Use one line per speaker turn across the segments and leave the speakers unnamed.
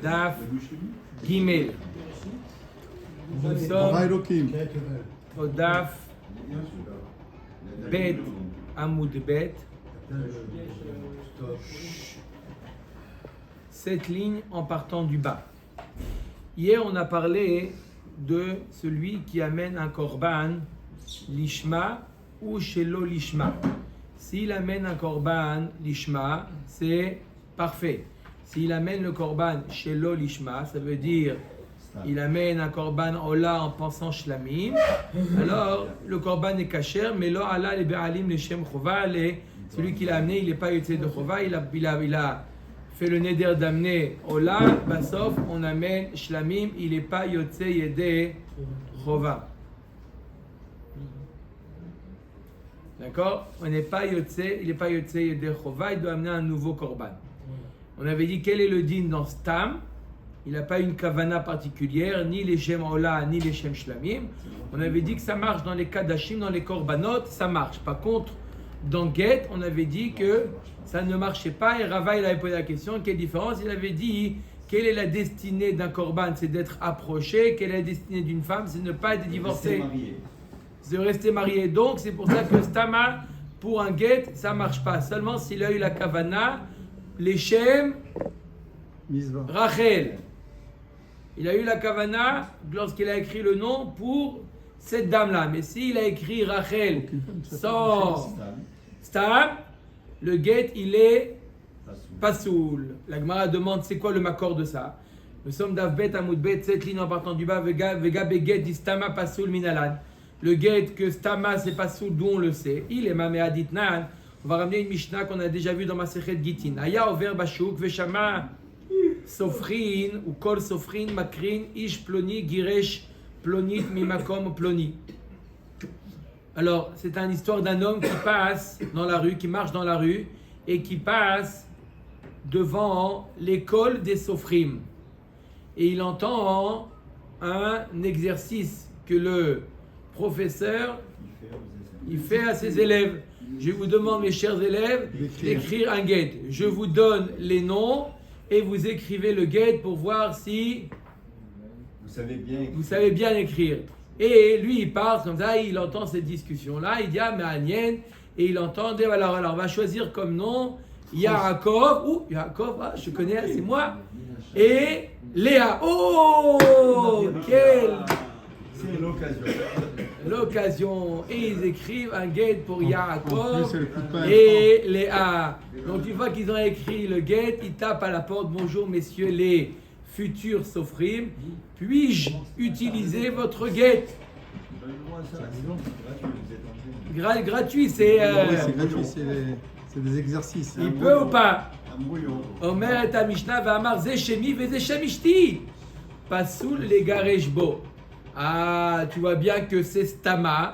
Daf Gimel. Nous sommes au Daf Bet Amoud Bet. Cette ligne en partant du bas. Hier, on a parlé de celui qui amène un korban lishma ou shelo lishma. S'il amène un korban lishma, c'est parfait. S'il amène le korban shelo lishma, ça veut dire il amène un korban ola en pensant shlamim, alors le korban est kasher, mais lo ala le be'alim le shem chova, celui qui l'a amené, il n'est pas yotze de chova, il a fait le neder d'amener ola, basof, on amène shlamim, il n'est pas yotze yede chova. D'accord? On n'est pas yotze, il n'est pas yotze yede chova, il doit amener un nouveau korban. On avait dit quel est le din dans Stam. Il n'a pas une kavana particulière, ni les Shem Ola, ni les Shem Shlamim. On avait dit que ça marche dans les Kadashim, dans les Korbanot, ça marche. Par contre, dans Get, on avait dit que ça ne marchait pas. Et Rava, il avait posé la question, quelle différence? Il avait dit, quelle est la destinée d'un Korban? C'est d'être approché. Quelle est la destinée d'une femme? C'est de ne pas être divorcé. C'est de rester marié. Donc, c'est pour ça que Stama, pour un Get, ça ne marche pas. Seulement s'il a eu la kavana, les Shem Rachel. Il a eu la kavana lorsqu'il a écrit le nom pour cette dame-là. Mais s'il a écrit Rachel sans Stam, le get, il est pasoul. La Gemara demande c'est quoi le makor de ça. Nous sommes d'Avbet Amoudbet, cette ligne en partant du bas, Vega Beget dit Stama pasoul minalan. Le get que Stama c'est pasoul, d'où on le sait. Il est mamé aditnan. On va ramener une Mishnah qu'on a déjà vue dans ma Masechet Gitin. Aya over bashuk veshama Sofrin ou kol sofrin makrin ish ploni giresh plonit mimakom ploni. Alors, c'est une histoire d'un homme qui passe dans la rue, qui marche dans la rue et qui passe devant l'école des sofrim. Et il entend un exercice que le professeur il fait à ses élèves. Je vous demande, mes chers élèves, d'écrire un guet. Je vous donne les noms et vous écrivez le guet pour voir si vous savez bien écrire. Et lui, il parle comme ça, il entend cette discussion-là, il dit ah, mais Agnès, et il entend, alors on va choisir comme nom Yaakov, Yaakov, ah, je connais, c'est moi, et Léa. Oh, quelle
c'est
l'occasion. Et ils écrivent un guet pour Yaakov et Léa. Donc une fois qu'ils ont écrit le guet, ils tapent à la porte. Bonjour messieurs les futurs sofrim. Puis-je utiliser votre guet? Gratuit, c'est
gratuit, c'est des exercices.
Il peut ou pas? Omer et Mishnah va amar ze shemi ve ze shemishti. Pasoul les gareshbo. Ah, tu vois bien que c'est Stama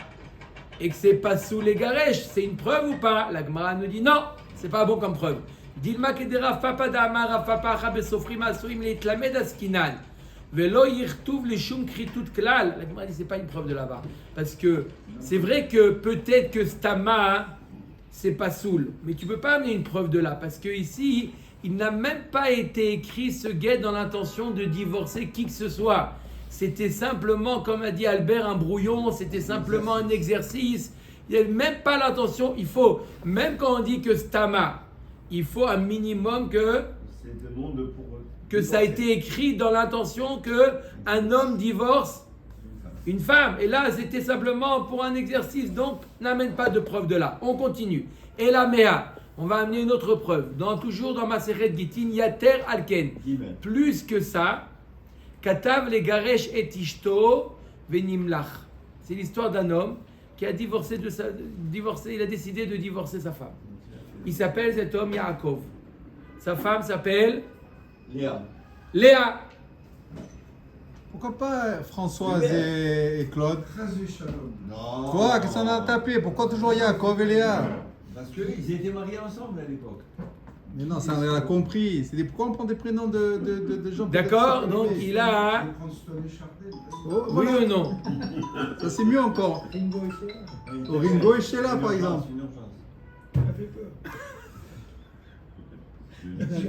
et que c'est pas sous les garesh. C'est une preuve ou pas? La Gemara nous dit non, c'est pas bon comme preuve. Dilma kedera fapa da'amar rafapa chabe sofrim asuim leitlamed askinan velo yirtuv leshum kritut klal. La Gemara dit c'est pas une preuve de là-bas parce que c'est vrai que peut-être que Stama c'est pas soul, mais tu peux pas amener une preuve de là parce que ici il n'a même pas été écrit ce guet dans l'intention de divorcer qui que ce soit. C'était simplement, comme a dit Albert, un brouillon, c'était simplement un exercice. Il n'y a même pas l'intention, il faut, même quand on dit que Stama, il faut un minimum que ça a été écrit dans l'intention qu'un homme divorce une femme. Et là, c'était simplement pour un exercice, donc n'amène pas de preuve de là. On continue. Et la Méa, on va amener une autre preuve. Toujours dans Masechet Gitin, Yater Alken. Plus que ça, Katav le garesh et ishto venimlach. C'est l'histoire d'un homme qui a divorcé, il a décidé de divorcer sa femme. Il s'appelle cet homme Yaakov. Sa femme s'appelle Léa.
Pourquoi pas Françoise et Claude?
Non.
Quoi? Qu'est-ce qu'on a tapé? Pourquoi toujours Yaakov et Léa?
Parce qu'ils étaient mariés ensemble à l'époque.
Mais non, ça on a compris. Pourquoi on prend des prénoms de gens?
D'accord, donc il a. Oui ou non?
Ça c'est mieux encore. Ringo et Sheila par exemple. C'est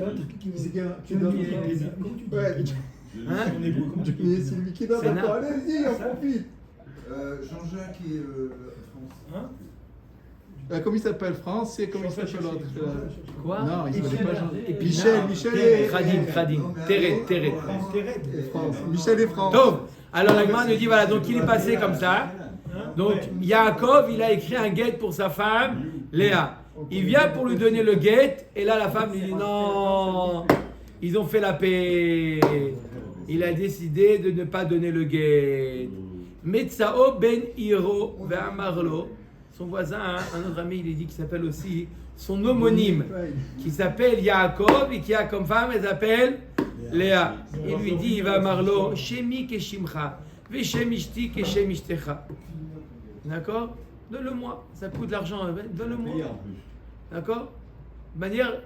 celui qui donne, d'accord, allez-y, on profite.
Jean-Jacques et France.
Comment il s'appelle France et comment il s'appelle l'autre
Quoi?
Non, il s'appelle pas Jean.
Et puis
Michel et
Khadim, Terret.
France. Michel et France.
Donc, alors la Gemara nous dit voilà, donc il est passé comme ça. Donc Yaakov, il a écrit un guet pour sa femme, Léa. Il vient pour lui donner le guet, et là la femme lui dit non, ils ont fait la paix. Il a décidé de ne pas donner le guet. Metzao ben Hiro ve'amarlo. Son voisin, un autre ami, il est dit qu'il s'appelle aussi son homonyme, qui s'appelle Yaakov et qui a comme femme, elle s'appelle Léa. Il lui dit, il va Marlo, Shemi keshimcha, Veshem ishti keshem ishtecha. D'accord? Donne-le-moi, ça coûte de l'argent, donne-le-moi. D'accord? De manière,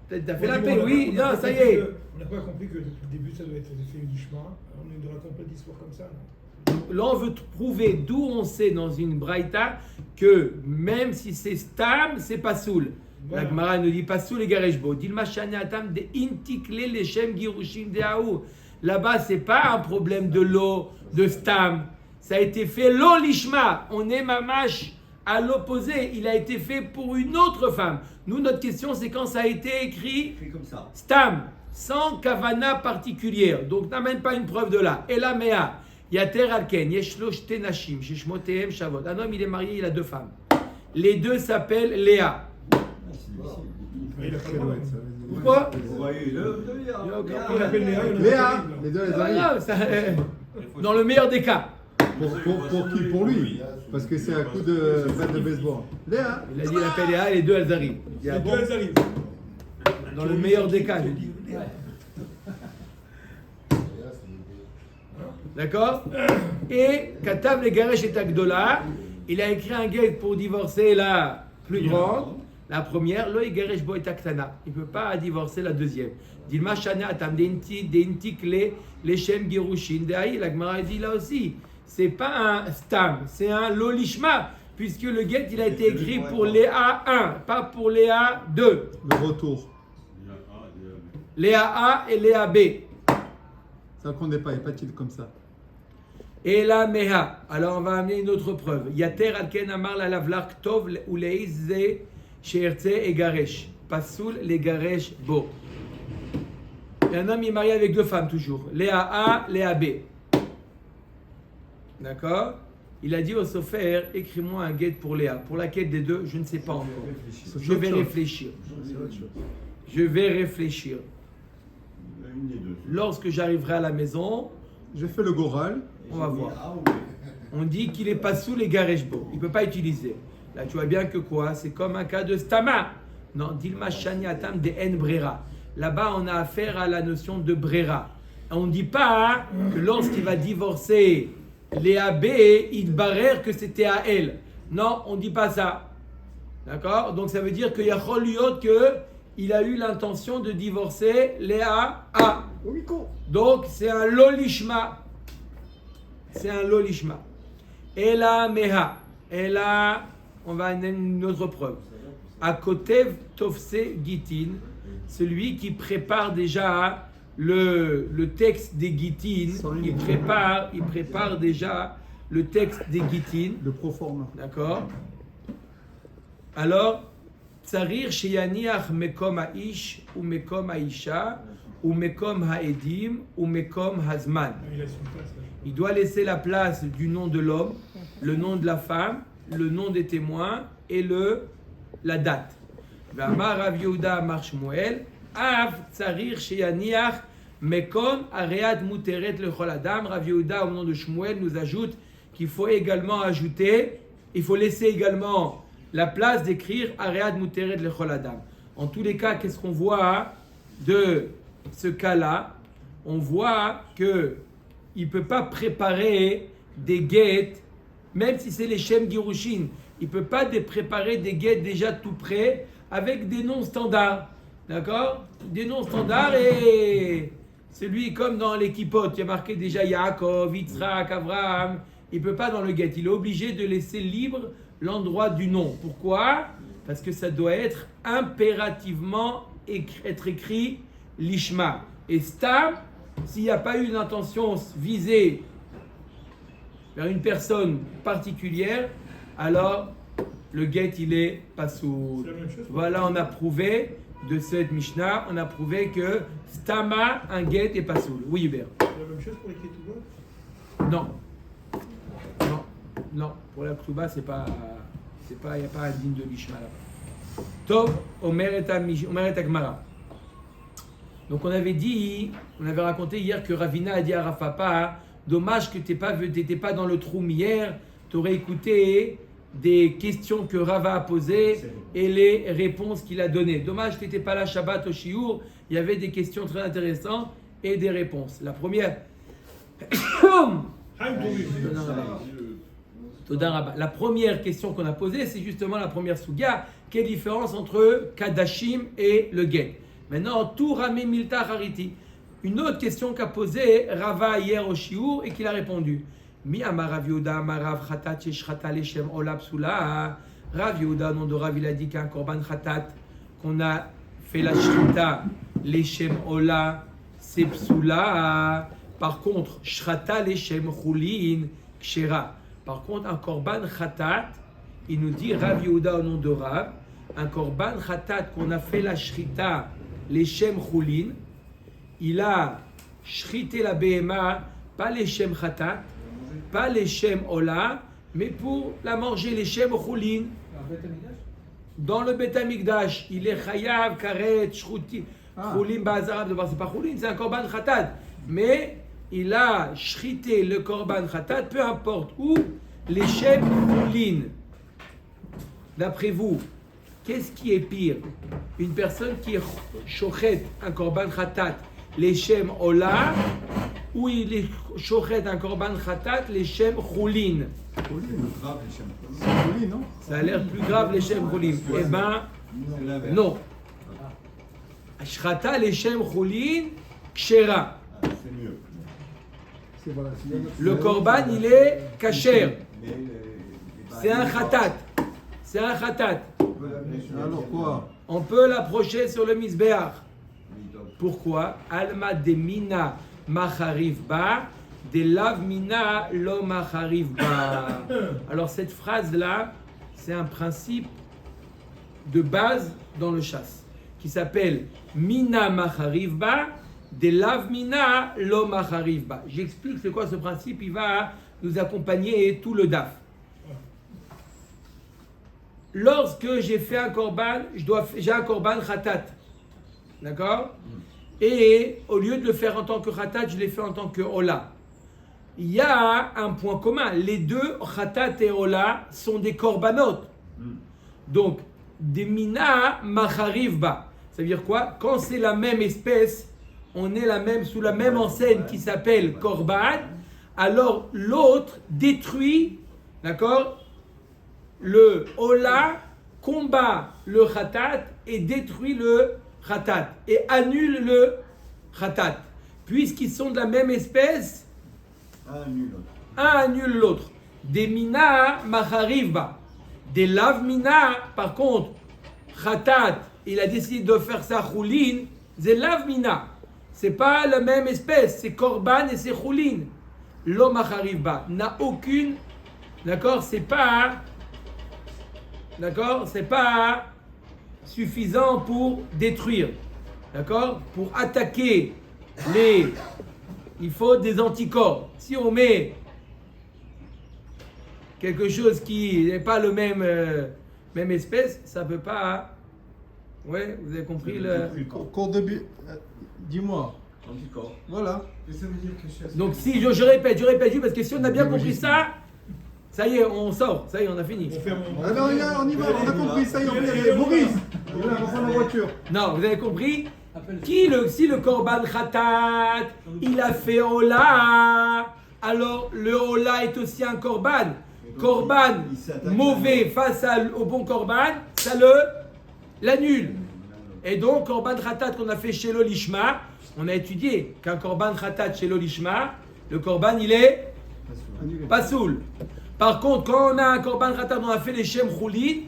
t'as fait la paix, oui, non, ça y est.
On n'a pas compris que depuis le début ça doit être fait du chemin. On est dans la complète histoire comme ça.
Là, on veut prouver d'où on sait dans une braïta que même si c'est stam, c'est pas soul. La Gemara nous dit pas soul et gareshbo. Dilma shani atam de intikle leshem girushim deaou. Là-bas, c'est pas un problème de l'eau, de stam. Ça a été fait l'eau lishma. On est mamash à l'opposé. Il a été fait pour une autre femme. Nous, notre question, c'est quand ça a été écrit
Comme ça.
stam, sans kavana particulière. Donc, n'amène pas une preuve de là. Et la mea. Yater alken, yeshlo shte nashim, sheshmotehem shavot. Un homme, il est marié, il a 2 femmes. Les 2 s'appellent Léa. Pourquoi?
Il appelle
Léa, les deux, les arrivent.
Dans le meilleur des cas.
Pour qui? Pour lui. Parce que c'est un coup de batte de baseball. Léa.
Il a dit, il appelle Léa et les 2 elles arrivent. Il dit, ah bon? Dans le meilleur des cas, je dis. D'accord? Et Katav le Garesh et Agdola, il a écrit un guet pour divorcer la plus grande, la première, Lo Garesh Bo et Aktana. Il ne peut pas divorcer la deuxième. Dilma Shana Atam Dentik le Shem Girushin Deaï. La Gemara dit là aussi, c'est pas un stam, c'est un Lolishma, puisque le guet il a été écrit pour Léa 1, pas pour Léa 2.
Le retour.
Léa A et Léa B.
Ça ne connaît pas, il n'y a pas de titre comme ça.
Et la meha. Alors on va amener une autre preuve. Yater alken amar la lavlak tov ou leize sheertze et garesh. Pasoul les garesh bo. Et un homme est marié avec 2 femmes toujours. Léa A, Léa B. D'accord? Il a dit au sofer, écris-moi un guet pour Léa. Pour laquelle des 2, je ne sais pas encore. Je vais réfléchir. Je vais réfléchir. Lorsque j'arriverai à la maison,
Je fais le goral.
on va voir. On dit qu'il est pas sous les gareshbo. Il ne peut pas utiliser. Là, tu vois bien que quoi? C'est comme un cas de stama. Non, dilma shani atam de en brera. Là-bas, on a affaire à la notion de brera. On ne dit pas que lorsqu'il va divorcer Léa B, il barère que c'était à elle. Non, on ne dit pas ça. D'accord? Donc ça veut dire qu'il y a Choliot qu'il a eu l'intention de divorcer Léa A. Donc c'est un lolishma. C'est un lolishma. Et la meha. Et là, on va donner une autre preuve. Akotev tofse gitin, celui qui prépare déjà le texte des gitin, il prépare déjà le texte des gitin.
Le proforma.
D'accord? Alors, tsarir sheyaniach mekom haish ou mekom haisha ou mekom haedim ou mekom hazman. Il doit laisser la place du nom de l'homme, le nom de la femme, le nom des témoins et la date. V'amar Rav Yehuda Amar Shmuel, av tsarir sheyaniach mekom areat muteret lechol adam. Rav Yehuda au nom de Shmuel nous ajoute qu'il faut également ajouter, il faut laisser également la place d'écrire areat muteret lechol adam. En tous les cas, qu'est-ce qu'on voit de ce cas-là? On voit que il ne peut pas préparer des guettes, même si c'est les Shem Girushin, il ne peut pas préparer des guettes déjà tout prêts avec des noms standards. D'accord? Des noms standards et celui comme dans l'équipote, il y a marqué déjà Yaakov, Yitzhak, Abraham, il ne peut pas dans le guet. Il est obligé de laisser libre l'endroit du nom. Pourquoi? Parce que ça doit être impérativement être écrit lishma. Et stam, s'il n'y a pas eu une intention visée vers une personne particulière, alors le get il est pasoul.
C'est la même chose.
Voilà, on a prouvé de cette Mishnah, on a prouvé que stama, un get est pasoul. Oui, Hubert.
C'est la même chose pour les ketubot.
Non. Non. Non. Pour la Ktuba, il n'y a pas un digne de Lishma là-bas. Tov, Omer et Agmara. Donc on avait raconté hier que Ravina a dit à Rafapa, dommage que tu n'étais pas dans le trou hier, tu aurais écouté des questions que Rava a posées et les réponses qu'il a données. Dommage que tu n'étais pas là Shabbat au Shiur, il y avait des questions très intéressantes et des réponses. La première... La première question qu'on a posée, c'est justement la première suga. Quelle différence entre Kadashim et le Get? Maintenant, tout Ramé Milta Hariti. Une autre question qu'a posée Rava hier au Shiur et qu'il a répondu. Mi amar Rav Yehuda amar Rav Chatat shechrata leshem ola psula. Rav Yehuda, nom de Rav, il a dit qu'un korban Chatat, qu'on a fait la shrita leshem ola, c'est psula. Par contre, shrata leshem chulin kshera. Par contre, un korban Chatat, il nous dit Rav Yehuda au nom de Rav, un korban Chatat qu'on a fait la shrita leshem chulin, il a shrité la BMA, pas les Shem Khatat, pas les Shem Ola, mais pour la manger, les Shem Chulin. Dans le Bet Amikdash, il est Chayav, Karet, Shruti, Chulin, Bazarab, c'est pas Chulin, c'est un Korban Khatat. Mais il a shrité le Korban Khatat, peu importe où, les Shem Chulin. D'après vous, qu'est-ce qui est pire? Une personne qui est shochet, un Korban Khatat, les Shem Ola, ou il est shochet un korban khatat, les Shem Chulin.
Non?
Ça a l'air plus grave, les Shem Chulin. Eh ben, non. Shrata, les Shem Chulin, kshera. Le korban, il est kasher. C'est un khatat. C'est un khatat.
Alors quoi?
On peut l'approcher sur le misbeach. Pourquoi? Alma de mina macharif ba, de lav mina lo macharif ba. Alors cette phrase-là, c'est un principe de base dans le chasse qui s'appelle mina macharif ba, de lav mina lo macharif ba. J'explique c'est quoi ce principe, il va nous accompagner tout le daf. Lorsque j'ai fait un korban, j'ai un korban khatat. D'accord? Et au lieu de le faire en tant que khatat, je l'ai fait en tant que ola. Il y a un point commun. Les deux, khatat et ola, sont des korbanot. Donc, des mina macharif ba. Ça veut dire quoi? Quand c'est la même espèce, on est sous la même enseigne qui s'appelle korban, alors l'autre détruit, d'accord? Le ola combat le khatat et détruit le khatat et annule le khatat. Puisqu'ils sont de la même espèce, un annule l'autre. Des mina macharivba. Des lav mina, par contre, khatat, il a décidé de faire ça chulin, c'est lav mina. C'est pas la même espèce, c'est korban et c'est chulin. Lo macharivba n'a aucune, d'accord, c'est pas suffisant pour détruire, d'accord, pour attaquer il faut des anticorps. Si on met quelque chose qui n'est pas le même espèce, ça peut pas. Ouais, vous avez compris le.
Cours de dis-moi.
Anticorps.
Voilà.
Et ça veut dire que
Donc si je répète juste parce que si on a bien compris ça. Ça y est, on sort. Ça y est, on a fini.
Ah non, on y va, on a compris. Ça y est, Maurice. On va prendre la voiture.
Non, vous avez compris? Si le korban khatat, il a fait ola, alors le ola est aussi un korban. Korban mauvais face au bon korban, ça l'annule. Et donc, korban khatat qu'on a fait chez l'olishma, on a étudié qu'un korban khatat chez l'olishma, le korban il est pasoul. Par contre, quand on a un korban khatat, on a fait les shem chulin,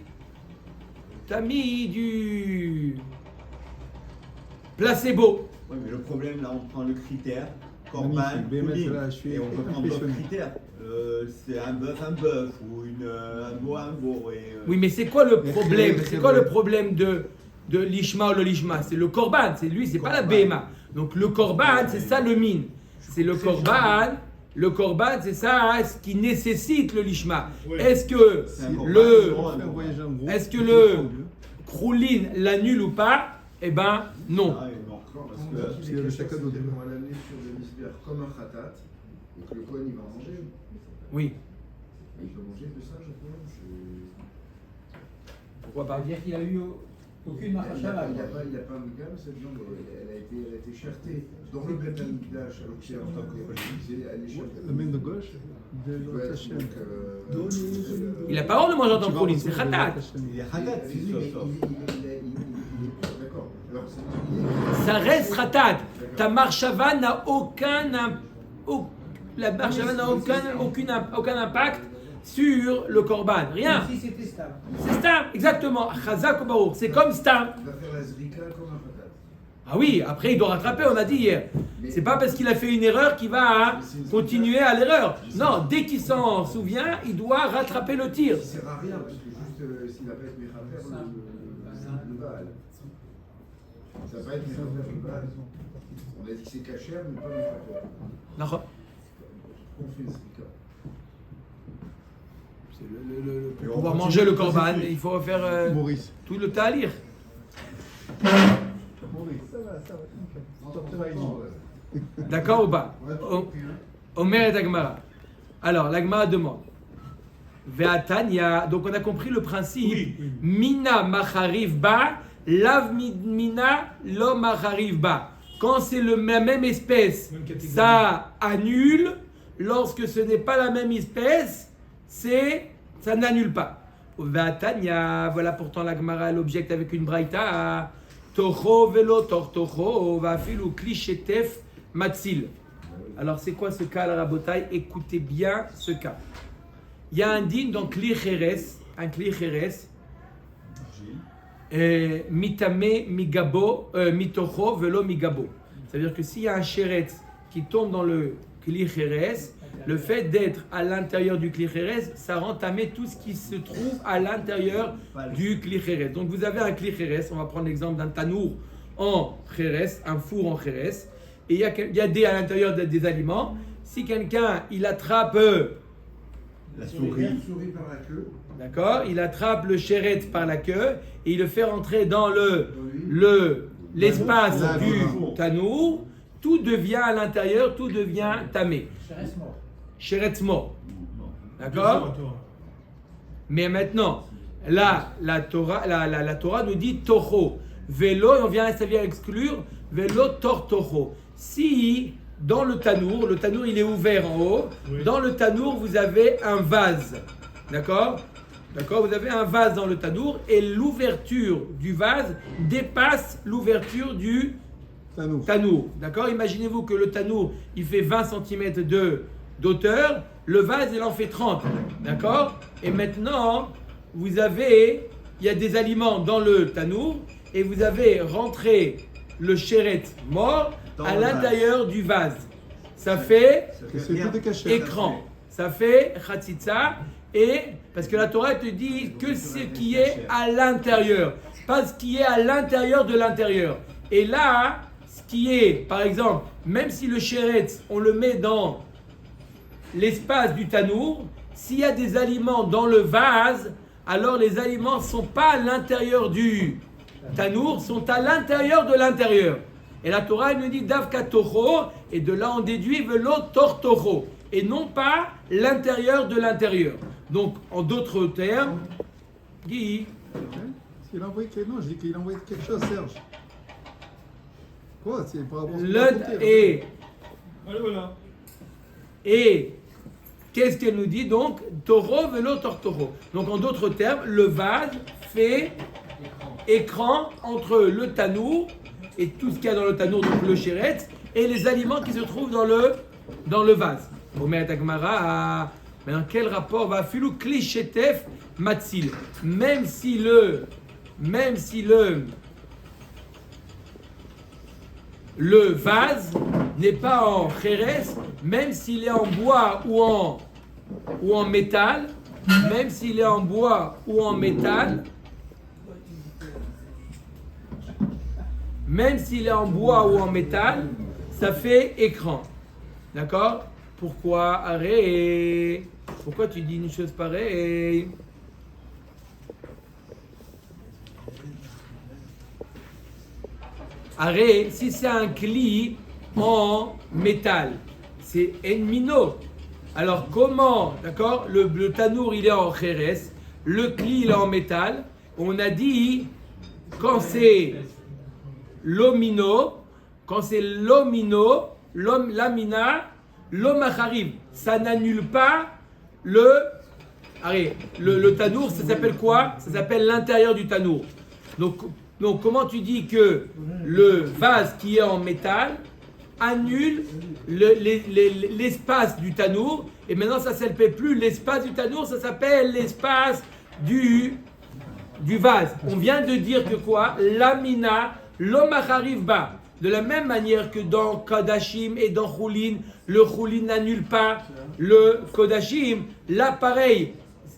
t'as mis placebo.
Oui, mais le problème, là, on prend le critère, Corban,
Magnifique, BMS,
Pouline,
là, je suis
et on peut prendre d'autres
impressionné.
critères. C'est un bœuf, ou un veau.
Oui, mais c'est quoi le
Mais
problème?
c'est
C'est quoi
vrai.
le problème de l'ishma ou le lishma? C'est le korban, c'est lui, c'est pas la BMA. Donc le korban, c'est ça le mine. C'est le korban. Le korban, c'est ça hein, ce qui nécessite le lishma.
Ouais.
Est-ce que
C'est un korban,
le
On fait un voyage en groupe.
est-ce que le Kroulin l'annule ou pas? Eh ben non.
Ah, non.
Parce
que
que
s'il y a le chacun d'autre.
à l'année sur le misbère comme un khatat, et que le Kohen il va en manger.
Oui.
Il peut manger de ça, je pense.
Pourquoi pas?
C'est-à-dire qu'il n'y a eu aucune
Il n'y a
marachava.
pas un migam, cette viande, elle a été chartée dans le Beth Amikdash, alors qu'il y a en tant que elle est chartée.
La main de gauche de
Ouais,
ta chaîne.
donc,
Il n'a pas le droit de manger en tant
Tu
que
vas
Kroulin, c'est
recevoir
khatat.
ta chaîne.
Il est Hagat,
Oui,
si,
mais
sauf.
d'accord. Alors,
Ça reste khatat. Ta marshava n'a la marshava n'a aucun impact sur le korban. Rien.
Si c'était stable.
C'est stam, exactement. Chazak ou baour. C'est comme stam.
il va faire la zrika comme un khatat.
Ah oui, après il doit rattraper, on a dit hier. C'est pas parce qu'il a fait une erreur qu'il va hein, continuer à l'erreur. Non, dès qu'il s'en souvient, il doit rattraper le tir.
Ça sert à rien, parce que juste s'il n'a pas été méchaper le Baal. Ça va pas être méchaper le Baal. On a dit que c'est cachère, mais pas méchaper.
Non,
On fait une zrika.
c'est pour
Et on
pouvoir
continue
manger le
le
korban,
processus.
il faut faire
Maurice.
tout le talir.
Maurice, ça va,
D'accord ou pas? Omer et Agmara. Alors, l'Agmara demande. Ve'atanya. Donc, on a compris le principe. Mina machariv ba, lav mina lo machariv ba. Quand c'est la même espèce,
Même catégorie.
ça annule. Lorsque ce n'est pas la même espèce, ça n'annule pas. Ve'atanya. Voilà pourtant l'Agmara l'objecte avec une braïta. Toho velo tortocho vafilu klishetef matzil. Alors c'est quoi ce cas, la rabotaille? Écoutez bien ce cas. Il y a un din dans Kli Cheres, un Kli Cheres, mitame migabo, mitocho velo migabo. C'est-à-dire que s'il y a un Cheres qui tombe dans le Kli Cheres, le fait d'être à l'intérieur du Kli Cheres, ça rend tamé tout ce qui se trouve à l'intérieur du Kli Cheres. Donc vous avez un Kli Cheres, on va prendre l'exemple d'un tanour en Cheres, un four en Cheres, et il y a à l'intérieur des aliments. Si quelqu'un il attrape,
La souris.
Souris par la queue.
d'accord, il attrape le chéret par la queue et il le fait rentrer dans l'espace
La
du
voilà.
tanour, tout devient à l'intérieur, tout devient tamé.
Je reste mort.
Chéret mort. D'accord? Mais maintenant, là, la Torah nous dit Toho. Vélo, et ça vient exclure Vélo tortocho. Si dans le tanour il est ouvert en haut,
Oui.
dans le tanour vous avez un vase. D'accord? D'accord? Vous avez un vase dans le tanour et l'ouverture du vase dépasse l'ouverture du
Tanour.
tanour. D'accord? Imaginez-vous que le tanour il fait 20 cm d'auteur, le vase il en fait 30. D'accord? Et maintenant, il y a des aliments dans le tanour et vous avez rentré le chéret mort
Dans
à
le
l'intérieur du vase. Ça fait
C'est tout des cachets.
écran. Ça fait khatsitsa et parce que la Torah te dit que ce qui est à l'intérieur, pas ce qui est à l'intérieur de l'intérieur. Et là, ce qui est, par exemple, même si le chéret, on le met dans l'espace du tanour, s'il y a des aliments dans le vase, alors les aliments ne sont pas à l'intérieur du tanour, sont à l'intérieur de l'intérieur. Et la Torah elle nous dit Davka Toho, et de là on déduit Velo Tortocho, et non pas l'intérieur de l'intérieur. Donc, en d'autres termes, Guy,
Il a envoyé non, je dis qu'il a envoyé quelque chose, Serge. Quoi? C'est par rapport à ce que tu as raconté,
Allez, voilà.
et qu'est-ce qu'elle nous dit donc Toro Velo Tortocho. Donc, en d'autres termes, le vase fait écran entre le tanour et tout ce qu'il y a dans le tanour, donc le chéret, et les aliments qui se trouvent dans le vase. Omer Agmara, maintenant quel rapport va filou klishetef matzil, même si le le vase n'est pas en kheres, même s'il est en bois ou en métal, même s'il est en bois ou en métal, même s'il est en bois ou en métal, ça fait écran. D'accord? Pourquoi arrête? Pourquoi tu dis une chose pareille? Arrête, si c'est un cli en métal, c'est enmino. Alors comment, d'accord, le tanour il est en kheres, le cli il est en métal. On a dit quand c'est l'omino, lamina, l'omachariv, ça n'annule pas le tanour, ça s'appelle quoi? Ça s'appelle l'intérieur du tanour. Donc comment tu dis que le vase qui est en métal annule l'espace du tanour, et maintenant ça ne s'appelle plus l'espace du tanour, ça s'appelle l'espace du vase. On vient de dire que quoi? Lamina, l'omachariv ba. De la même manière que dans Kodashim et dans Choulin, le Choulin n'annule pas le Kodashim. Là, pareil,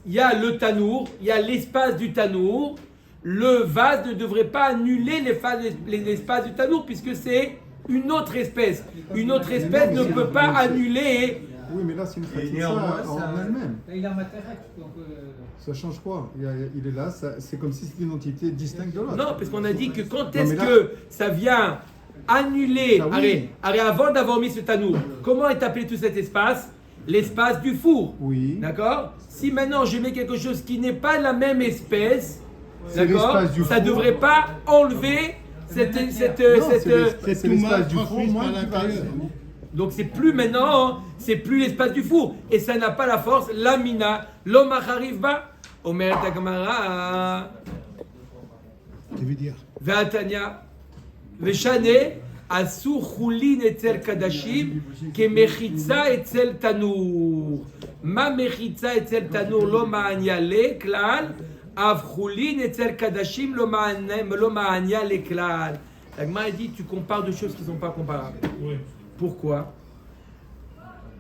il y a le tanour, il y a l'espace du tanour. Le vase ne devrait pas annuler l'espace du tanour puisque c'est une autre espèce. Une autre espèce ne peut pas annuler.
Oui, mais là, c'est une khatitsa en elle-même. Il a ça change quoi? Il est là, c'est comme si c'était une entité distincte de l'autre.
Non, parce qu'on a dit que quand est-ce que ça vient annuler, avant d'avoir mis ce tanour, comment est appelé tout cet espace? L'espace du four. Oui. D'accord? Si maintenant je mets quelque chose qui n'est pas la même espèce, d'accord, ça ne devrait pas enlever c'est l'espace du four, moins du vase. Donc c'est plus maintenant, c'est plus l'espace du four. Et ça n'a pas la force. Lamina, l'omachariv ba, Omer Tagamara.
Tu veux dire?
Ve'atanya, ve'shane, asu chulin etzel kadashim, ke mechitza etzel tanur. Ma mechitza etzel tanur lo ma'anya le klal, av chulin etzel kadashim lo ma'anya le klal. La Gemara dit, tu compares deux choses qui ne sont pas comparables. Oui. Pourquoi?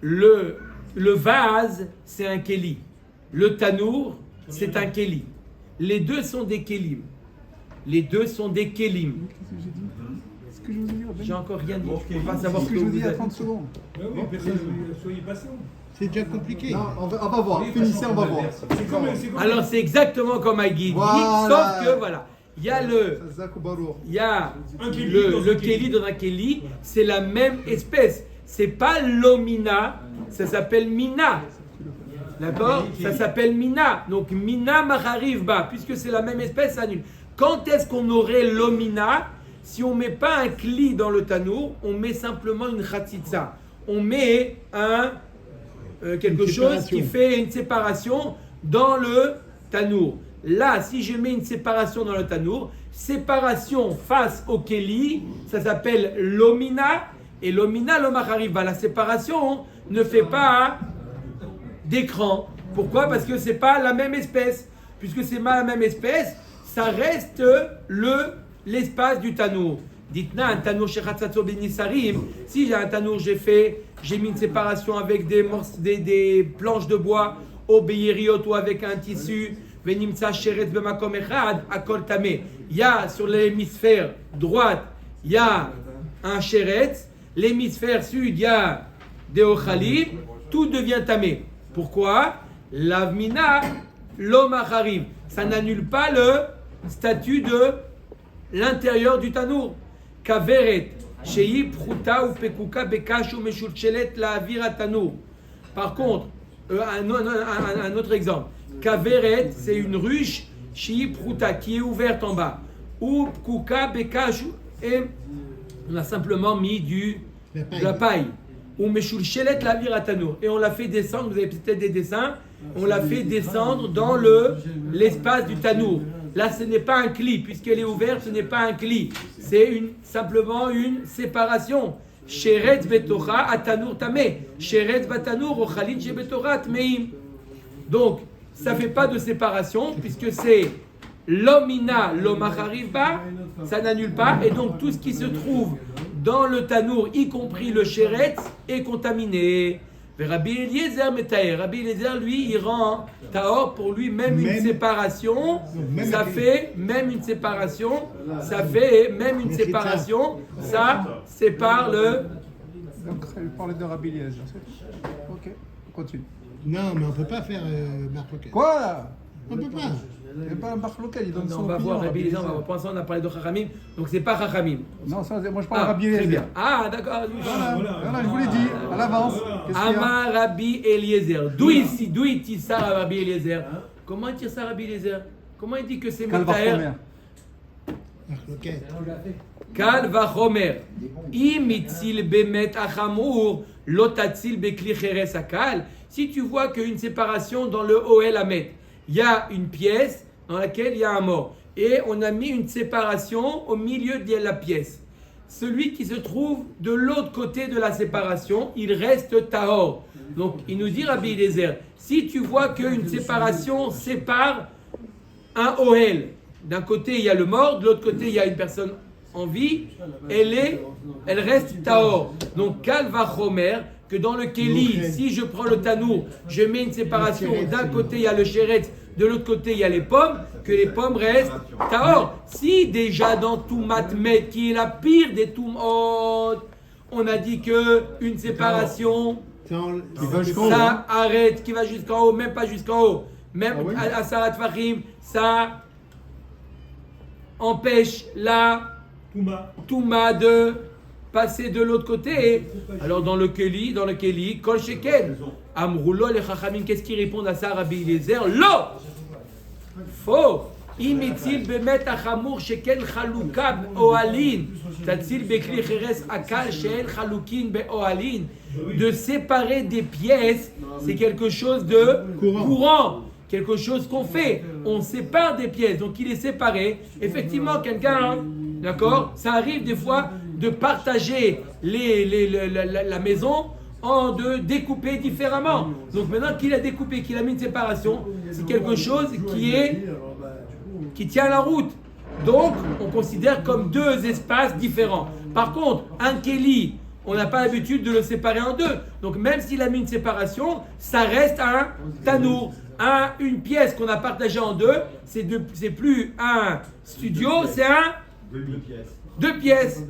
Le vase, c'est un kéli. Le tanour, c'est un kéli. Les deux sont des kélim. Les deux sont des kélim.
Qu'est-ce que je vous ai dit?
J'ai encore rien dit. Je ne peux pas savoir
ce que je vous ai dit à 30 secondes.
Oui, soyez patient. C'est déjà compliqué.
Non, on va voir. Finissez, on va voir.
Alors, c'est exactement comme Aguid dit, sauf que voilà. Il y a le kéli dans un kéli, c'est la même espèce. C'est pas l'omina, ça s'appelle mina. D'accord? Ça s'appelle mina. Donc mina machariv ba, puisque c'est la même espèce, ça annule. Quand est-ce qu'on aurait l'omina? Si on met pas un kli dans le tanour, on met simplement une khatitsa. On met quelque chose qui fait une séparation dans le tanour. Là, si je mets une séparation dans le tanour, séparation face au keli, ça s'appelle l'omina, et l'omina, l'omachariva. La séparation ne fait pas d'écran. Pourquoi? Parce que c'est pas la même espèce. Puisque c'est pas la même espèce, ça reste l'espace du tanour. Dites-moi, un tanour chez Khatsatso Benisarim, si j'ai un tanour, j'ai mis une séparation avec des planches de bois, au beyeriot ou avec un tissu, il y a sur l'hémisphère droite, il y a un chéretz, l'hémisphère sud, il y a des ochalim, tout devient tamé. Pourquoi? L'avmina, l'omachariv. Ça n'annule pas le statut de l'intérieur du tanour. Kaveret, shei pruta ou pekuka bekash ou meshulchelet la avira tanour. Par contre, un autre exemple. Kaveret, c'est une ruche, Shii Pruta, qui est ouverte en bas. Ou Kuka, Bekash, et on a simplement mis de la paille. Ou Meshulchelet, la viratano. Et on l'a fait descendre, vous avez peut-être des dessins, on l'a fait descendre dans l'espace du tanour. Là, ce n'est pas un cli, puisqu'elle est ouverte, ce n'est pas un cli. C'est simplement une séparation. Sheretz betocha atanour tameh. Sheretz batanour ochalin shebetocha tmeim. Donc, ça ne fait pas de séparation, puisque c'est l'omina, l'omachariva, ça n'annule pas. Et donc, tout ce qui se trouve dans le tanour, y compris le sheretz, est contaminé. Mais Rabbi Eliezer metaer. Rabbi Eliezer, lui, il rend tahor pour lui même une séparation. Ça fait même une séparation. Ça fait même une séparation. Ça sépare le.
Donc, il parlait de Rabbi Eliezer. Ok, on continue.
Non, mais on ne peut pas faire Marc
Quoi?
On ne peut pas.
Il n'y a pas un Marc Local, il donne son
On va
opinion,
voir Rabbi Eliezer. Pour l'instant, on a parlé de Chachamim. Donc, c'est pas Chachamim.
Non, ça, moi je parle de Rabbi
très
Eliezer.
bien. Ah, d'accord.
Voilà, je vous l'ai dit, à l'avance. Qu'est-ce qu'il y a?
Amar Rabbi Eliezer. D'où il tire ça à Rabbi Eliezer? Comment il tire ça à Rabbi Eliezer? Comment il dit que c'est Metaer? Kal vachomer. Imitzil bemet achamour, lotatzil bekli cheres akal. Si tu vois qu'une séparation dans le Ohel Hamet, il y a une pièce dans laquelle il y a un mort. Et on a mis une séparation au milieu de la pièce. Celui qui se trouve de l'autre côté de la séparation, il reste tahor. Donc, il nous dit, Rabbi Eliezer, si tu vois qu'une séparation sépare un Ohel, d'un côté il y a le mort, de l'autre côté il y a une personne en vie, elle reste tahor. Donc, kal vachomer, que dans le Kéli, si je prends le tanour, je mets une séparation, d'un côté il y a le sheretz, de l'autre côté il y a les pommes, que les pommes restent tahor. Si déjà dans Toumat Met, qui est la pire des Toumot, on a dit que une séparation, ça arrête, qui va jusqu'en haut, même pas jusqu'en haut, même à Sarat Fahim, ça empêche la Touma de passer de l'autre côté. Alors dans le Kéli, Kol Sheken, Amroulo, les Chachamim, qu'est-ce qu'ils répondent à ça, Rabbi Eliezer? Lo! Faux! Imitzil bemet achamour sheken chaluka ohalin. Tatzil bekli cheres akal sheen chalukin beohalin. De séparer des pièces, c'est quelque chose de courant. Quelque chose qu'on fait. On sépare des pièces, donc il est séparé. Effectivement, quelqu'un, d'accord, ça arrive des fois de partager la maison de découper différemment. Donc maintenant qu'il a découpé, qu'il a mis une séparation, c'est quelque chose qui tient la route. Donc on considère comme deux espaces différents. Par contre, un Kéli, on n'a pas l'habitude de le séparer en deux. Donc même s'il a mis une séparation, ça reste un tanour. Une pièce qu'on a partagée en deux, c'est plus un studio, c'est deux pièces.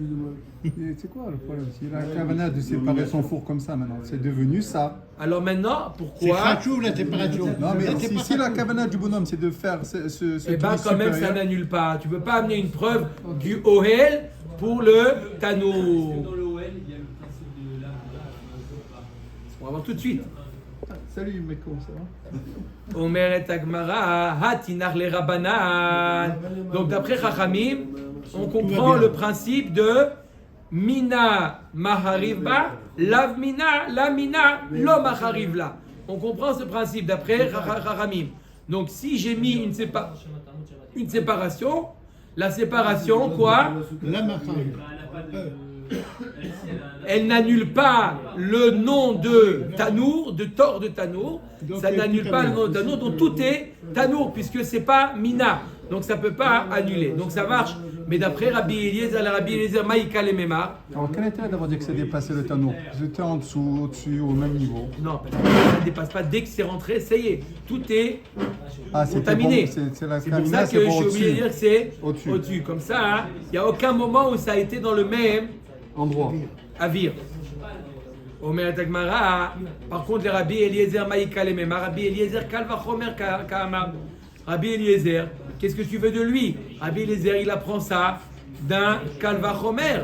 C'est quoi le problème? S'il a la cavana de séparer son four comme ça maintenant, c'est devenu ça.
Alors maintenant, pourquoi?
C'est Khachou la température.
Non, mais si la cavana du bonhomme, c'est de faire ce
eh bien, quand même, ça n'annule pas. Tu ne peux pas amener une preuve du Ohel pour le Tanour.
Dans le Ohel, il y a le principe de la.
On va voir tout de suite.
Salut, Meko, ça va?
Omer et Agmara, Hatinach le Rabbanan. Donc, d'après Chachamim, on comprend le principe de Mina Maharivba, Lav Mina, La Mina, Lo Maharivla. On comprend ce principe d'après Chachamim. Donc, si j'ai mis une séparation, la séparation, quoi?
La Maharivba.
Elle n'annule pas le nom de Tanour, de Tor de Tanour. Ça n'annule pas le nom de Tanour. Donc tout est Tanour, puisque c'est pas Mina. Donc ça ne peut pas annuler. Donc ça marche. Mais d'après Rabbi Eliezer, Maïka le Memar.
Alors quel intérêt d'avoir dit que c'est dépassé le Tanour? C'était en dessous, au-dessus, au même niveau.
Non, parce que ça ne dépasse pas. Dès que c'est rentré, ça y est. Tout est contaminé.
C'est
pour ça que j'ai oublié de dire que c'est au-dessus. Comme ça, il n'y a aucun moment où ça a été dans le même
endroit.
Avir. Omer Tagmara. Par contre, les Rabbi Eliezer Maïka le Memar. Rabbi Eliezer Kalva Chomer Kaamar. Rabbi Eliezer, qu'est-ce que tu veux de lui? Rabbi Eliezer, il apprend ça d'un Kalva Chomer.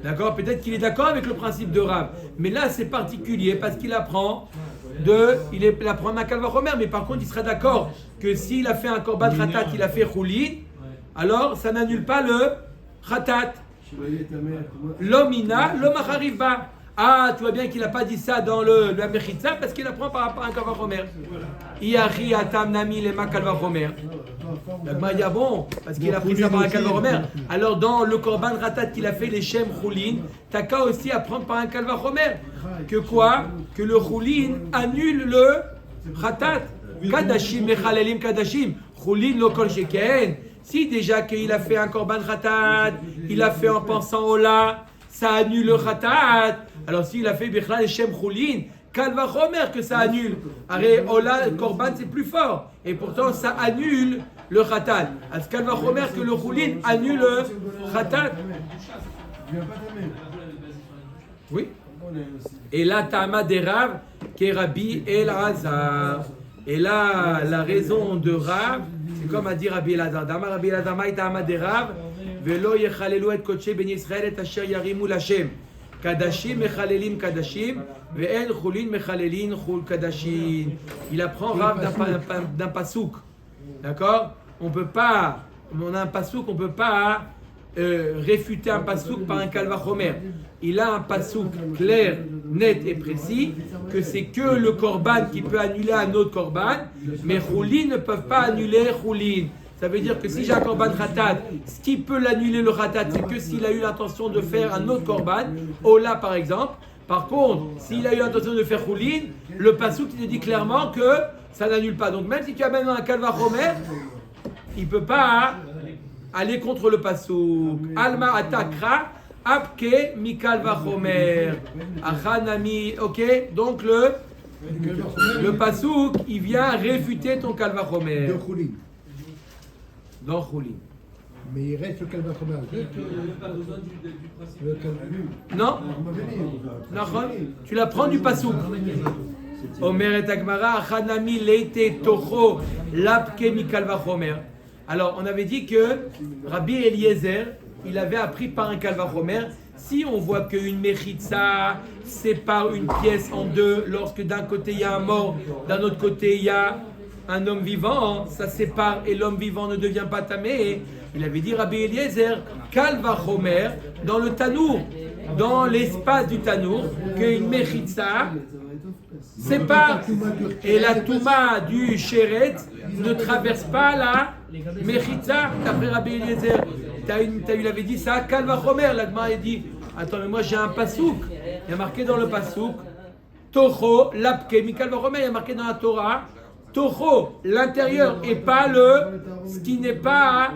D'accord? Peut-être qu'il est d'accord avec le principe de Rav. Mais là, c'est particulier parce qu'il apprend il apprend d'un Kalva Chomer. Mais par contre, il sera d'accord que s'il a fait un Korban Khatat, il a fait Choulin, alors ça n'annule pas le Khatat. L'omina, l'omachariva. Ah, tu vois bien qu'il n'a pas dit ça dans le Mechitza parce qu'il apprend par rapport à un Kalvachomer. Iachi atam nami lema Kalvachomer. La bon, parce qu'il a pris ça par un Kalvachomer. Alors dans le Korban Ratat qu'il a fait, les Shem Choulin, t'as qu'à aussi apprendre par un Kalvachomer. Que quoi? Que le Choulin annule le Ratat. Kadashim mechalelim kadashim. Choulin lo kol sheken. Si déjà qu'il a fait un korban khatat, il a fait en pensant au la, ça annule le khatat. Alors s'il a fait bichlal et shem choulin, kalva chomer que ça annule. Arrête, ola, le korban c'est plus fort. Et pourtant ça annule le khatat. As kalva chomer que le choulin annule le khatat. Oui. Et là, Tama des Rav, qui est Rabbi El-Azar. Et là, la raison de Rav, c'est comme a dit Rabbi El-Azar. Dama Rabbi El-Azar, maï Tama des Rav, velo yechalelu et kodesh ben Yisrael et asher yarimu l'Hashem. Kadashim mechalelim kadashim, ve'en chulin mechalelin chul kadashim. Il apprend Rav d'un pasouk. D'accord? On a un pasouk, on ne peut pas réfuter un pasouk par un kalvachomer. Il a un pasouk clair, net et précis, que c'est que le korban qui peut annuler un autre korban, mais choulin ne peuvent pas annuler choulin. Ça veut dire que si j'ai un korban khatat, ce qui peut l'annuler le khatat, c'est que s'il a eu l'intention de faire un autre korban, Ola par exemple. Par contre, s'il a eu l'intention de faire choulin, le pasouk il te dit clairement que ça n'annule pas. Donc même si tu as maintenant un kalvachomer, il ne peut pas aller contre le pasouk. Alma atakra. Apke mikal vachomer. Achanami. Ok, donc le pasouk, il vient réfuter ton kalvachomer.
De Choulin.
Dans Choulin.
Mais il reste le kalvachomer.
Il n'y a pas besoin du principe.
Le kalvachomer.
Non. Tu la prends du pasouk. Omer et Agmara. Achanami leite tocho. Lapke mikal vachomer. Alors, on avait dit que Rabbi Eliezer, il avait appris par un kalvachomer. Si on voit qu'une mechitza sépare une pièce en deux, lorsque d'un côté il y a un mort, d'un autre côté il y a un homme vivant, ça sépare et l'homme vivant ne devient pas tamé. Il avait dit Rabbi Eliezer, kalvachomer, dans le tanour, dans l'espace du tanour, qu'une mechitza sépare et la touma du sheret ne traverse pas la mechitza, d'après Rabbi Eliezer. Il avait dit ça, kalvachomer. L'agma a dit attends, mais moi j'ai un pasouk. Il y a marqué dans le pasouk Tocho, lapke, mikalvachomer. Il y a marqué dans la Torah Tocho, l'intérieur, et pas ce qui n'est pas,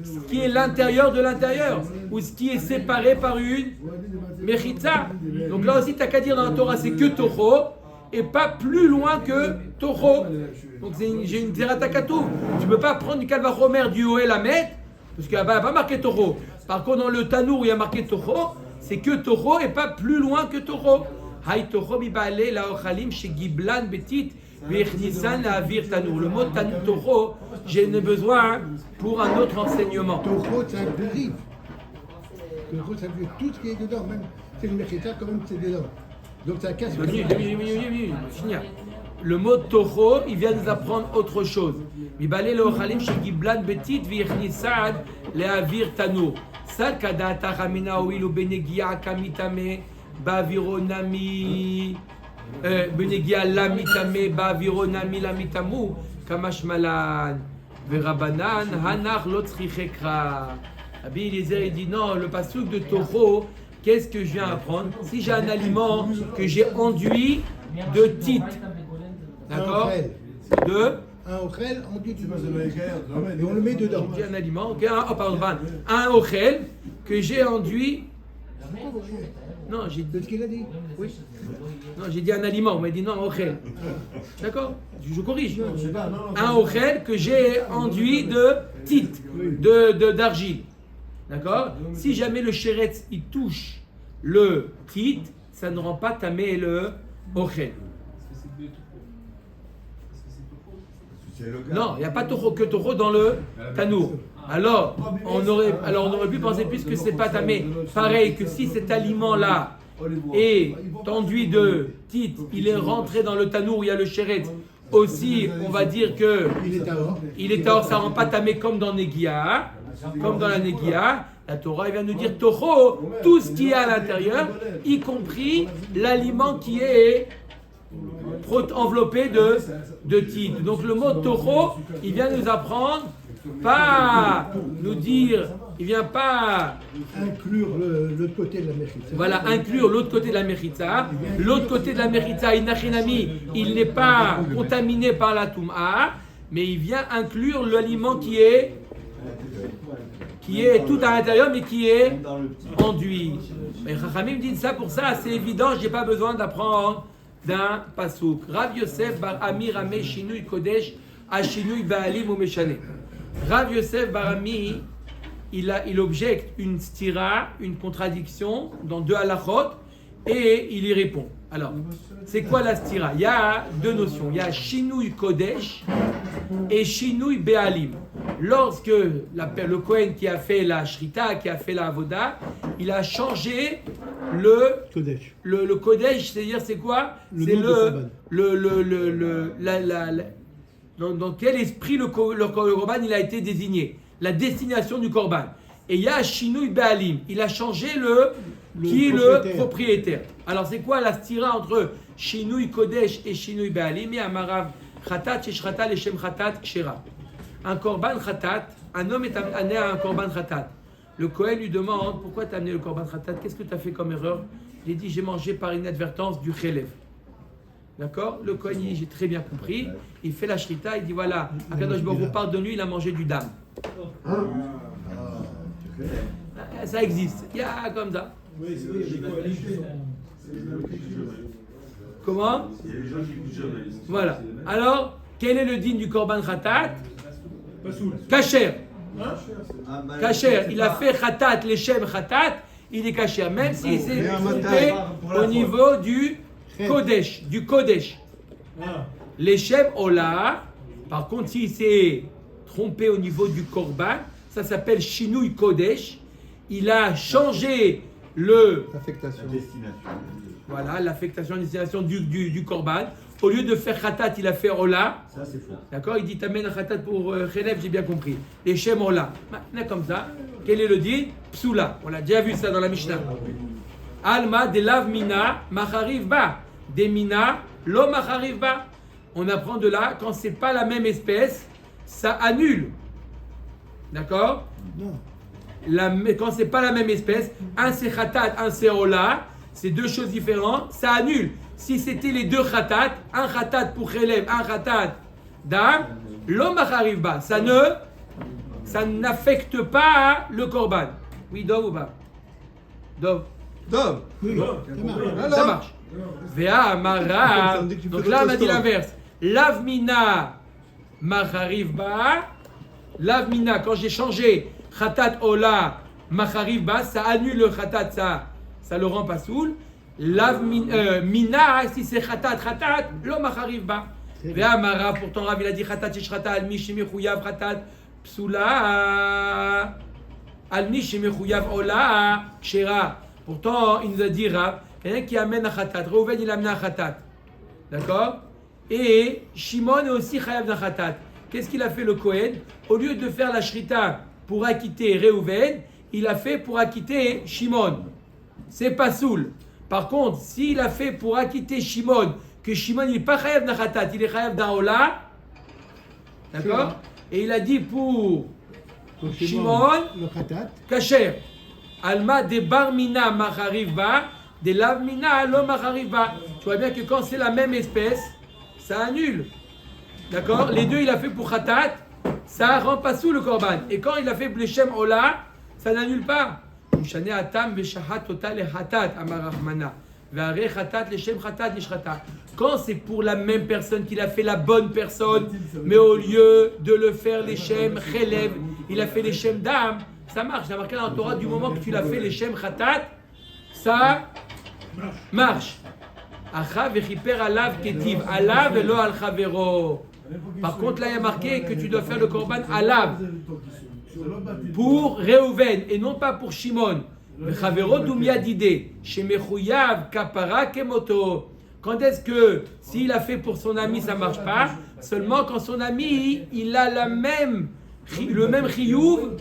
ce qui est l'intérieur de l'intérieur, ou ce qui est séparé par une mechitza. Donc là aussi, tu n'as qu'à dire dans la Torah, c'est que Tocho, et pas plus loin que Tocho. Donc j'ai une zeratakatu. Tu ne peux pas prendre du kalvachomer du Oel Hamet, parce qu'il n'y a pas marqué Toho. Par contre, dans le Tanour, il y a marqué Toho, c'est que Toho et pas plus loin que Toho. Hay Toho bibale la ochalim chez Giblan Betit, Virnisan la Avir Tanour. Le mot Toho, j'ai besoin pour un autre enseignement.
Toho, c'est un rive. Toho, ça veut dire tout ce qui est dedans, même c'est une mechitza, quand même c'est dedans. Donc ça casse.
Le mot Toho, il vient nous apprendre autre chose. Mibale le ochalim chez Giblan Betit Virnisan la Avir Tanour. Salkada Taramina Oilu Benegia Kamitame Bavironami Benegia Lamitame Bavironami Lamitamu Kamashmalan Verabanan Hanach Lotzrichekra. Rabbi Eliezer il dit non, le pasouk de Toho, qu'est-ce que je viens apprendre? Si j'ai un aliment que j'ai enduit de tit, d'accord?
Un ochel enduit du et on le met dedans.
J'ai un aliment, un ochel que j'ai enduit. Non, j'ai dit.
C'est ce qu'il a dit.
Oui. Non, j'ai dit un aliment, on m'a dit non, un ochel. D'accord? Je corrige. Un ochel que j'ai enduit de tit, d'argile. D'accord? Si jamais le chéretz il touche le tit, ça ne rend pas tamé le ochel. Non, il n'y a pas que Toho dans le Tanour. Alors, on aurait pu penser, puisque c'est pas tamé, pareil que si cet aliment-là est enduit de tit, il est rentré dans le Tanour où il y a le chéret. Aussi, on va dire que il est tahor, ça ne rend pas tamé comme dans Negia, comme dans la Negia. La Torah vient nous dire Toho, tout ce qui est à l'intérieur, y compris l'aliment qui est enveloppé de tit. Donc le mot Toho, il vient nous apprendre, pas nous dire, il vient pas
inclure l'autre côté de la mechitza.
Voilà, inclure l'autre côté de la mechitza. L'autre côté de la mechitza, il n'est pas contaminé par la toum'a, mais il vient inclure l'aliment qui est qui est tout à l'intérieur, mais qui est
Dans le petit.
enduit. Mais Chachamim dit ça pour ça, c'est évident, je n'ai pas besoin d'apprendre d'un pasouk. Rav Yosef bar Ami Rameh Shinui Kodesh à Shinui Baalim ou Meshane. Rav Yosef bar Ami, il objecte une stira, une contradiction dans deux halachot, et il y répond. Alors, c'est quoi la stira? Il y a deux notions. Il y a Shinui Kodesh et Shinui Be'alim. Lorsque le Kohen qui a fait la Shrita, qui a fait la Avoda, il a changé le Kodesh, c'est-à-dire c'est quoi? C'est dans quel esprit le Korban il a été désigné, la destination du Korban. Et il y a Shinui Be'alim, il a changé qui est le propriétaire. Alors c'est quoi la stira entre Shinui Kodesh et Shinui Be'alim? Et Amarav Khatat Sheshrata Leshem Khatat Kshera. Un Korban Khatat, un homme est amené à un Korban Khatat. Le Kohen lui demande pourquoi tu as amené le Korban Khatat, qu'est-ce que tu as fait comme erreur? Il dit j'ai mangé par inadvertance du Khelev. D'accord? Le Kohen dit j'ai très bien compris. Il fait la Shrita, il dit voilà, Akadosh Baruch Hu pardonne-lui, il a mangé du dam. Ça existe, il y a comme ça.
Oui, c'est vrai, il y a des coalitions.
Comment? Voilà. Alors, quel est le din du Korban Khatat? Kacher. Kacher. Il a fait Khatat, Leshem Khatat, il est Kacher. Même s'il s'est trompé au niveau du Kodesh. Leshem Ola. Par contre, s'il s'est trompé au niveau du Korban, ça s'appelle Shinui Kodesh. Il a changé
Affectation.
Voilà, l'affectation, la destination du Korban. Au lieu de faire Khatat, il a fait Ola.
Ça, c'est faux.
D'accord? Il dit t'amènes un Khatat pour Khelev, j'ai bien compris. Les Shem Ola. Maintenant, comme ça, quel est le dit? Psoula. On a déjà vu ça dans la Mishnah. Alma de lav mina machariv ba. Des mina lo machariv ba. On apprend de là, quand c'est pas la même espèce, ça annule. D'accord?
Non.
Quand c'est pas la même espèce, un c'est Khatat, un c'est Ola, c'est deux choses différentes, ça annule. Si c'était les deux Khatat, un Khatat pour Khelev, un Khatat Dam, l'homme arrive bas. Ça n'affecte pas le Korban. Oui, Dov ou pas? Dov.
Oui,
Ça marche. Vea Amara. Donc là, on a dit l'inverse. Lavmina Machariv ba. Lavmina, quand j'ai changé Khatat Ola Machariv ba, ça annule le Khatat, ça le rend pas soul. Mina, si c'est Khatat, lo Machariv ba. Vea Amara, pourtant Rav il a dit Khatat Sheshrata al mi shemichuyav Khatat Psula al mi shemichuyav Ola Kshera. Pourtant, il nous a dit Rav, quelqu'un qui amène un Khatat, Reuven il amène un Khatat. D'accord? Et Shimon est aussi Chayav d'un Khatat. Qu'est-ce qu'il a fait le Kohen? Au lieu de faire la Shrita pour acquitter Reuven, il a fait pour acquitter Shimon. C'est pas soul. Par contre, s'il a fait pour acquitter Shimon, que Shimon il n'est pas Chayav d'un Khatat, il est Chayav d'un Ola. D'accord? Et il a dit pour Shimon,
le Khatat.
Kacher. Alma de barmina machariva, de lavmina lo machariva. Tu vois bien que quand c'est la même espèce, ça annule. D'accord? Les deux, il a fait pour Khatat, ça rend pas sous le Korban. Et quand il a fait Blechem Ola, ça n'annule pas. Mishane atam veshahat total et Khatat, amar Rahmana. Ve'are Khatat leshem Khatat nishrata. Quand c'est pour la même personne qu'il a fait la bonne personne, mais au lieu de le faire leshem Khelev, il a fait leshem Dam. Ça marche, c'est marqué dans la Torah, du moment que tu l'as fait, les Shem Khatat, ça marche. Acha vechiper alav ketiv, alav velo al chavero. Par contre, là, il y a marqué que tu dois faire le korban alav pour Reuven et non pas pour Shimon. Vechavero dumia dide, shemechuyav kapara kemoto. Quand est-ce que, s'il a fait pour son ami, ça marche pas? Seulement quand son ami, il a le même chiyuv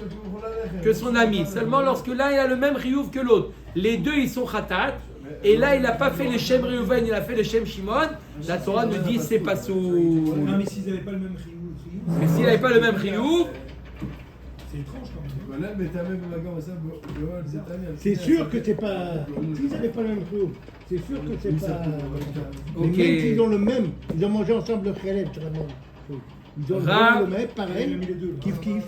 que son ami. Seulement lorsque là, il a le même chiyuv que l'autre. Les deux, ils sont khatat. Et là, il n'a pas fait les Shem Reuven, il a fait les Shem Shimon. La Torah nous dit c'est pas sous.
Non, mais s'ils n'avaient pas le même chiyuv.
Mais s'il n'avait pas le même chiyuv,
c'est étrange quand même.
C'est sûr que c'est pas. S'ils n'avaient pas le même chiyuv, c'est sûr que c'est pas. Mais
Ok.
même s'ils ont le même, ils ont mangé ensemble le Khelev, c'est la même chose. Ils doivent
Rav-
le mettre pareil, kiff kiff.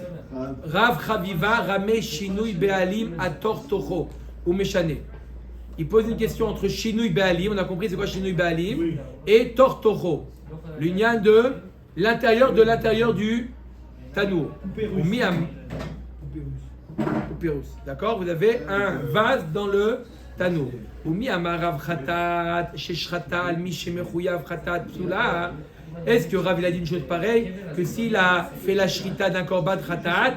Rav Chaviva Ramé Shinui Be'alim Ator Toho ou Meshane. Il pose une question entre Shinui Be'alim, on a compris c'est quoi Shinui Be'alim, et Tor Toho. L'union de l'intérieur du Tanour. Ou Miam. Poupérus. D'accord? Vous avez un vase dans le Tanour. Ou Miam Rav Khatat, Sheshratal, Mishemechouyav Khatat, Psula. Est-ce que Rav il a dit une chose pareille, que s'il a fait la shrita d'un korban khatat,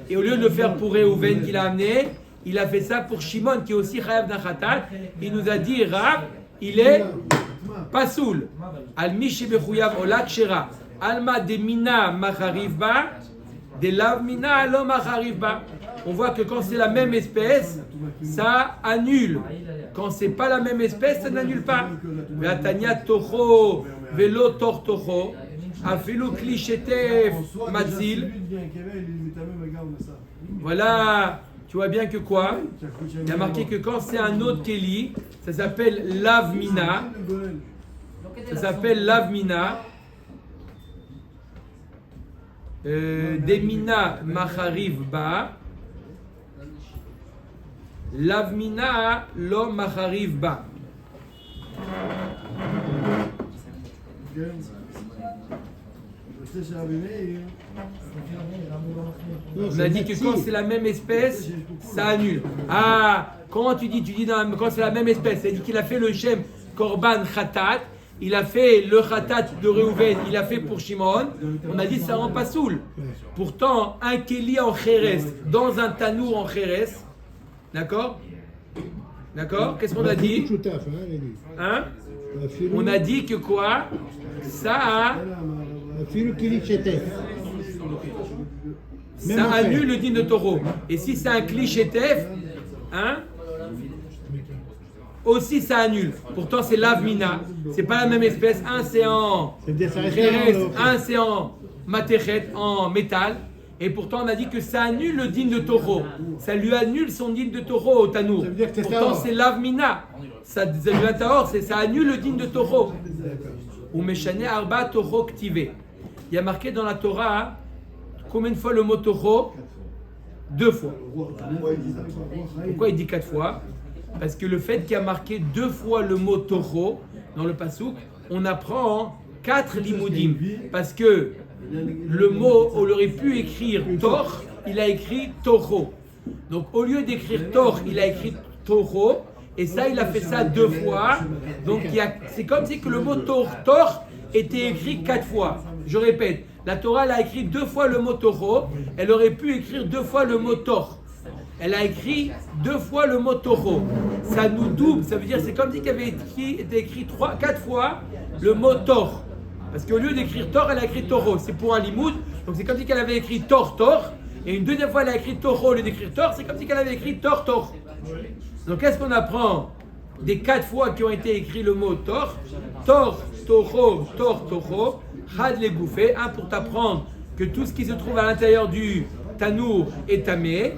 et au lieu de le faire pour Réhouven qu'il a amené, il a fait ça pour Shimon qui est aussi chayav d'un khatat, il nous a dit Rav, il est pasoul. Al mishi bechouyav olat shera. Alma de mina macharivba, de lav mina lo macharivba. On voit que quand c'est la même espèce, ça annule. Quand c'est pas la même espèce, ça n'annule pas. Ve'atanya toho velo tor toho, afilu kli shetef matzil. Voilà, tu vois bien que quoi? Il y a marqué que quand c'est un autre keli, ça s'appelle lavmina. Ça s'appelle lavmina. Demina machariv ba. Lavmina lo machariv ba. On a dit que quand c'est la même espèce, ça annule. Ah, comment tu dis? Tu dis quand c'est la même espèce. C'est-à-dire qu'il a fait le Shem Korban Khatat, il a fait le Khatat de Réhouven, il a fait pour Shimon. On a dit ça rend pas soul. Pourtant, un Keli en Kheres, dans un Tanour en Kheres, d'accord? D'accord? Qu'est-ce qu'on a dit? Hein? On a dit que quoi? Ça annule le din de taureau. Et si c'est un clichétef, hein? Aussi ça annule. Pourtant c'est l'avmina. C'est pas la même espèce. Un c'est en Kheres, un c'est en matechet, en métal. Et pourtant on a dit que ça annule le din de taureau. Ça lui annule son din de taureau au tanour. Pourtant c'est l'avmina. Ça annule le din de taureau. Ou meshane arba taureau ktivé. Il y a marqué dans la Torah combien de fois le mot taureau? 2 fois. Pourquoi il dit 4 fois? Parce que le fait qu'il y a marqué 2 fois le mot taureau dans le pasouk, on apprend 4 limoudim. Parce que le mot, on aurait pu écrire tor, il a écrit taureau. Donc au lieu d'écrire tor, il a écrit taureau. Et ça, il a fait ça 2 fois. Donc c'est comme si que le mot tor était écrit 4 fois. Je répète, la Torah elle a écrit 2 fois le mot taureau. Elle aurait pu écrire 2 fois le mot tor. Elle a écrit 2 fois le mot taureau. Ça nous double. Ça veut dire c'est comme si qu'il avait été écrit 4 fois le mot tor. Parce qu'au lieu d'écrire tor, elle a écrit taureau. C'est pour un limoud. Donc c'est comme si qu'elle avait écrit tor. Et une deuxième fois, elle a écrit taureau au lieu d'écrire tor. C'est comme si qu'elle avait écrit tor. Donc qu'est-ce qu'on apprend des 4 fois qui ont été écrits le mot tor? Tor, taureau, had les bouffées. Un pour t'apprendre que tout ce qui se trouve à l'intérieur du tanour est tamé.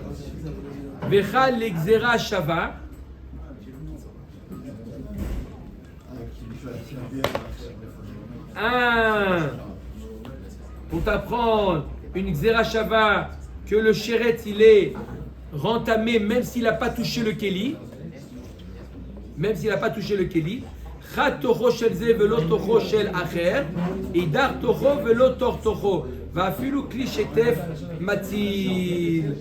Vechal l'exera shava. Un pour t'apprendre une xera shava que le chéret il est rentamé même s'il n'a pas touché le keli. Même s'il n'a pas touché le keli. Chat toho shel ze velo toho shel acher. Idar toho velo tor toho. Va filu kli shetef matzil.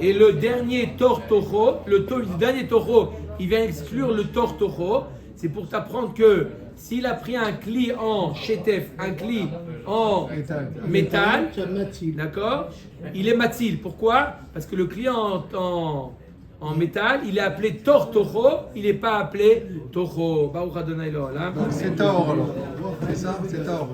Et le dernier tor toho, le dernier taureau, il vient exclure le tor toho. C'est pour t'apprendre que s'il a pris un cli en chétef, un cli en métal, d'accord, il est matzil. Pourquoi? Parce que le cli en métal, il est appelé tor toho, il n'est pas appelé toho.
C'est tort alors. C'est ça, c'est tort.